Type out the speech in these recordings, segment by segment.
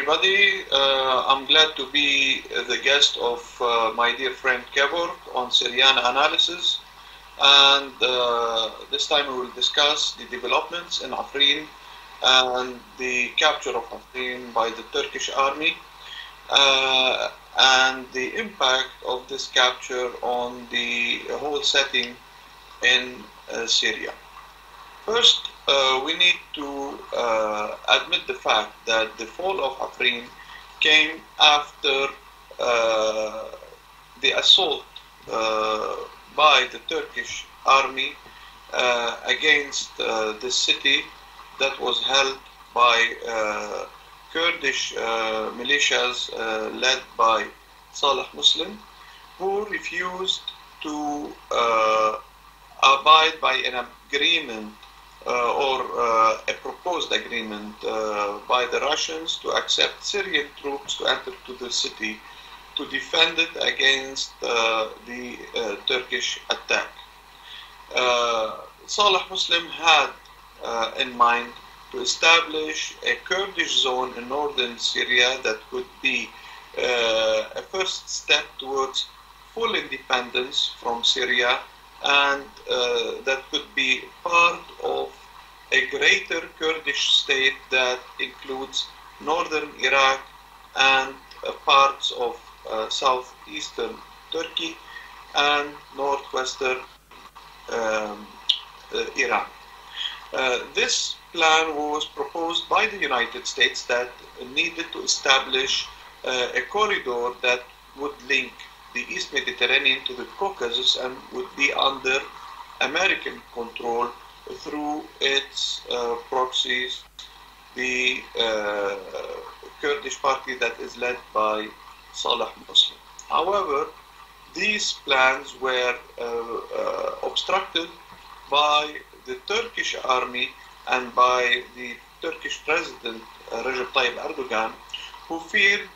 everybody. I'm glad to be the guest of my dear friend Kevork on Syriana Analysis. And this time we will discuss the developments in Afrin and the capture of Afrin by the Turkish Army and the impact of this capture on the whole setting in Syria. First, we need to admit the fact that the fall of Afrin came after the assault by the Turkish army against the city that was held by Kurdish militias led by Saleh Muslim, who refused to abide by an agreement or a proposed agreement by the Russians to accept Syrian troops to enter to the city to defend it against the Turkish attack. Saleh Muslim had in mind to establish a Kurdish zone in northern Syria that could be a first step towards full independence from Syria, and that could be part of a greater Kurdish state that includes northern Iraq and parts of southeastern Turkey and northwestern Iran. This plan was proposed by the United States that needed to establish a corridor that would link the East Mediterranean to the Caucasus and would be under American control through its proxies, the Kurdish party that is led by Saleh Muslim. However, these plans were obstructed by the Turkish army and by the Turkish president Recep Tayyip Erdogan, who feared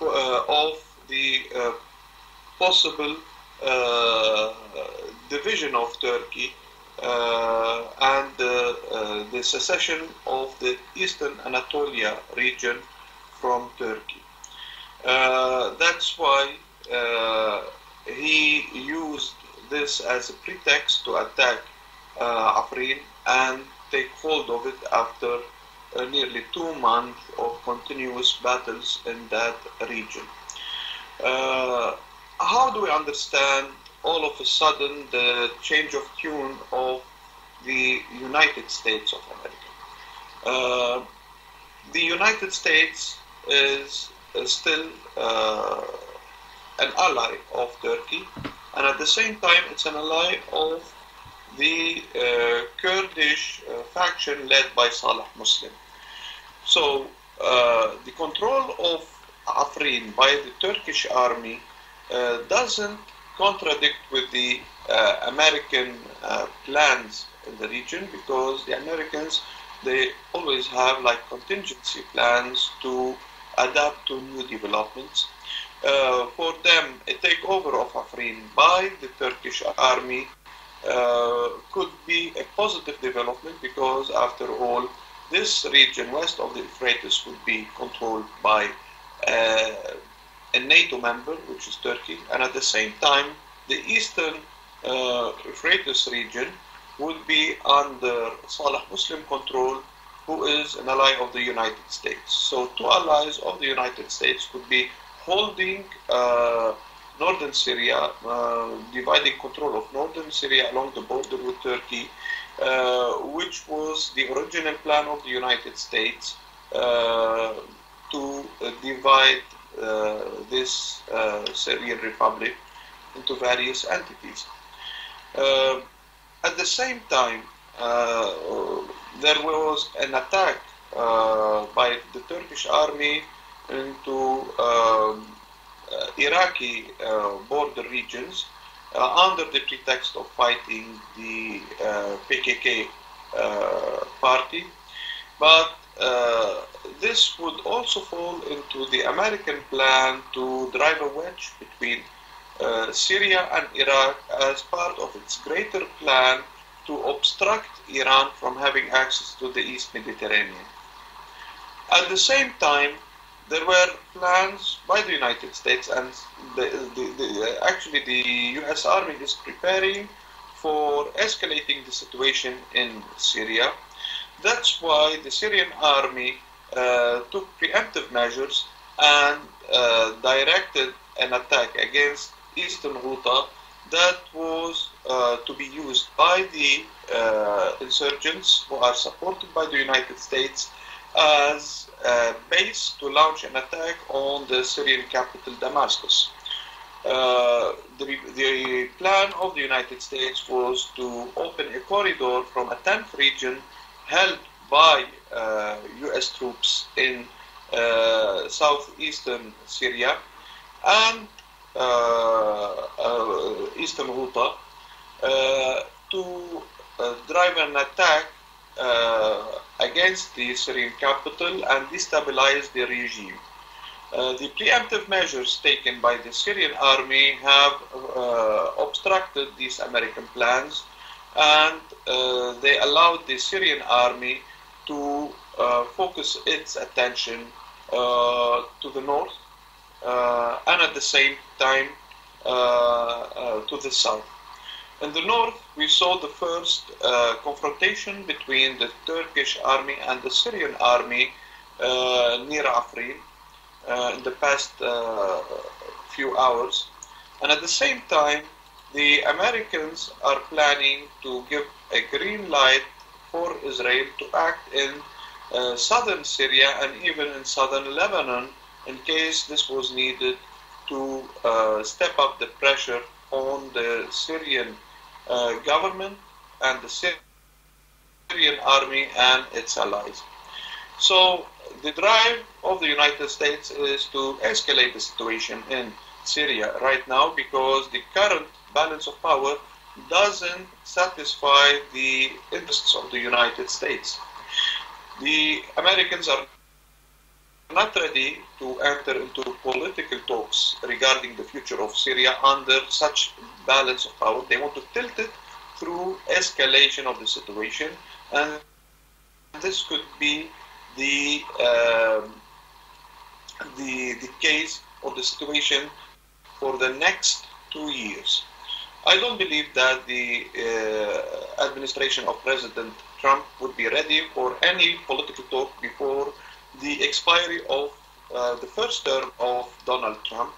of the possible division of Turkey and the secession of the Eastern Anatolia region from Turkey. That's why he used this as a pretext to attack Afrin and take hold of it after nearly 2 months of continuous battles in that region. How do we understand all of a sudden the change of tune of the United States of America? The United States is still an ally of Turkey, and at the same time it's an ally of the Kurdish faction led by Saleh Muslim. So the control of Afrin by the Turkish army doesn't contradict with the American plans in the region, because the Americans, they always have like contingency plans to adapt to new developments. For them, a takeover of Afrin by the Turkish army could be a positive development, because after all, this region west of the Euphrates would be controlled by a NATO member, which is Turkey, and at the same time, the eastern Euphrates region would be under Saleh Muslim control, who is an ally of the United States. So two allies of the United States could be holding northern Syria, dividing control of northern Syria along the border with Turkey, which was the original plan of the United States to divide this Syrian Republic into various entities. At the same time, there was an attack by the Turkish army into Iraqi border regions under the pretext of fighting the PKK party. But this would also fall into the American plan to drive a wedge between Syria and Iraq as part of its greater plan to obstruct Iran from having access to the East Mediterranean. At the same time, there were plans by the United States, and actually the US Army is preparing for escalating the situation in Syria. That's why the Syrian Army took preemptive measures and directed an attack against Eastern Ghouta that was to be used by the insurgents who are supported by the United States as a base to launch an attack on the Syrian capital Damascus. The plan of the United States was to open a corridor from a 10th region held by US troops in southeastern Syria and Eastern Ghouta to drive an attack against the Syrian capital and destabilize the regime. The preemptive measures taken by the Syrian army have obstructed these American plans, and they allowed the Syrian army to focus its attention to the north and at the same time to the south. In the north, we saw the first confrontation between the Turkish army and the Syrian army near Afrin in the past few hours. And at the same time, the Americans are planning to give a green light for Israel to act in southern Syria and even in southern Lebanon in case this was needed to step up the pressure on the Syrian government and the Syrian army and its allies. So the drive of the United States is to escalate the situation in Syria right now because the current balance of power doesn't satisfy the interests of the United States. The Americans are not ready to enter into political talks regarding the future of Syria under such balance of power. They want to tilt it through escalation of the situation, and this could be the case or the situation for the next 2 years. I don't believe that the administration of President Trump would be ready for any political talk before the expiry of the first term of Donald Trump.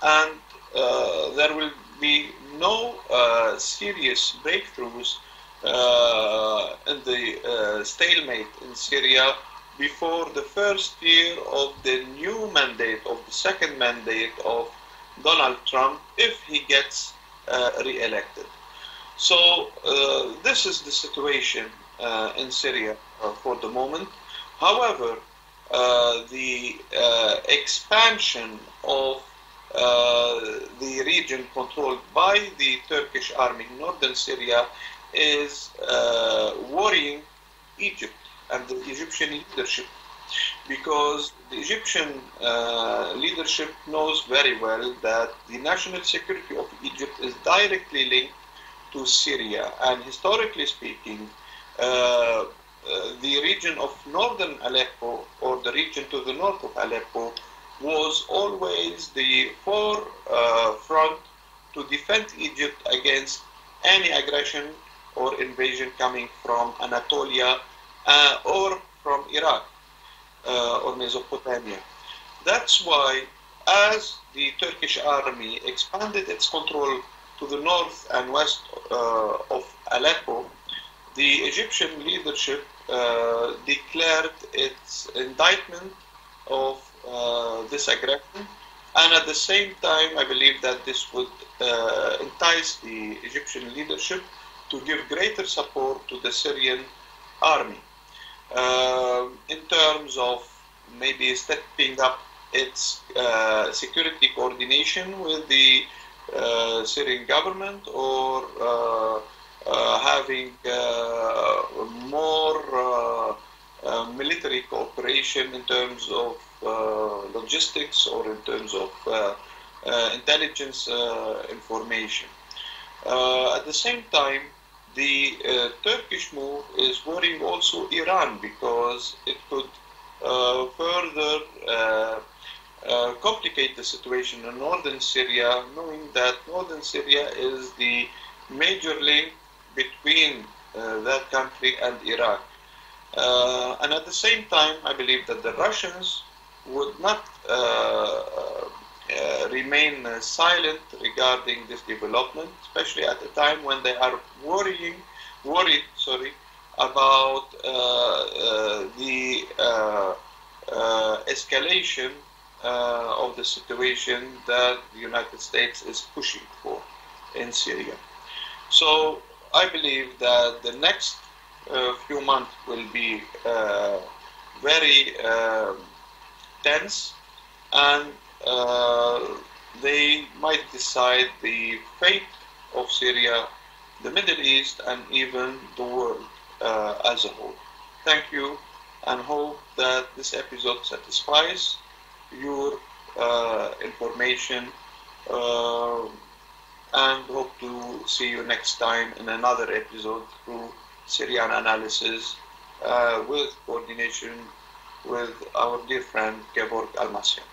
And there will be no serious breakthroughs in the stalemate in Syria before the first year of the new mandate, of the second mandate of Donald Trump, if he gets re-elected. So this is the situation in Syria for the moment. However, the expansion of the region controlled by the Turkish army in northern Syria is worrying Egypt and the Egyptian leadership, because the Egyptian leadership knows very well that the national security of Egypt is directly linked to Syria, and historically speaking, the region of northern Aleppo, or the region to the north of Aleppo, was always the forefront to defend Egypt against any aggression or invasion coming from Anatolia or from Iraq or Mesopotamia. That's why, as the Turkish army expanded its control to the north and west of Aleppo, the Egyptian leadership declared its indictment of this aggression, and at the same time I believe that this would entice the Egyptian leadership to give greater support to the Syrian army in terms of maybe stepping up its security coordination with the Syrian government, or having more military cooperation in terms of logistics or in terms of intelligence information. At the same time, the Turkish move is worrying also Iran, because it could further complicate the situation in northern Syria, knowing that northern Syria is the major link between that country and Iraq. And at the same time, I believe that the Russians would not remain silent regarding this development, especially at a time when they are worried about the escalation of the situation that the United States is pushing for in Syria. So I believe that the next few months will be very tense, and they might decide the fate of Syria, the Middle East, and even the world as a whole. Thank you, and hope that this episode satisfies your information, and hope to see you next time in another episode through Syrian Analysis with coordination with our dear friend Georg Almasian.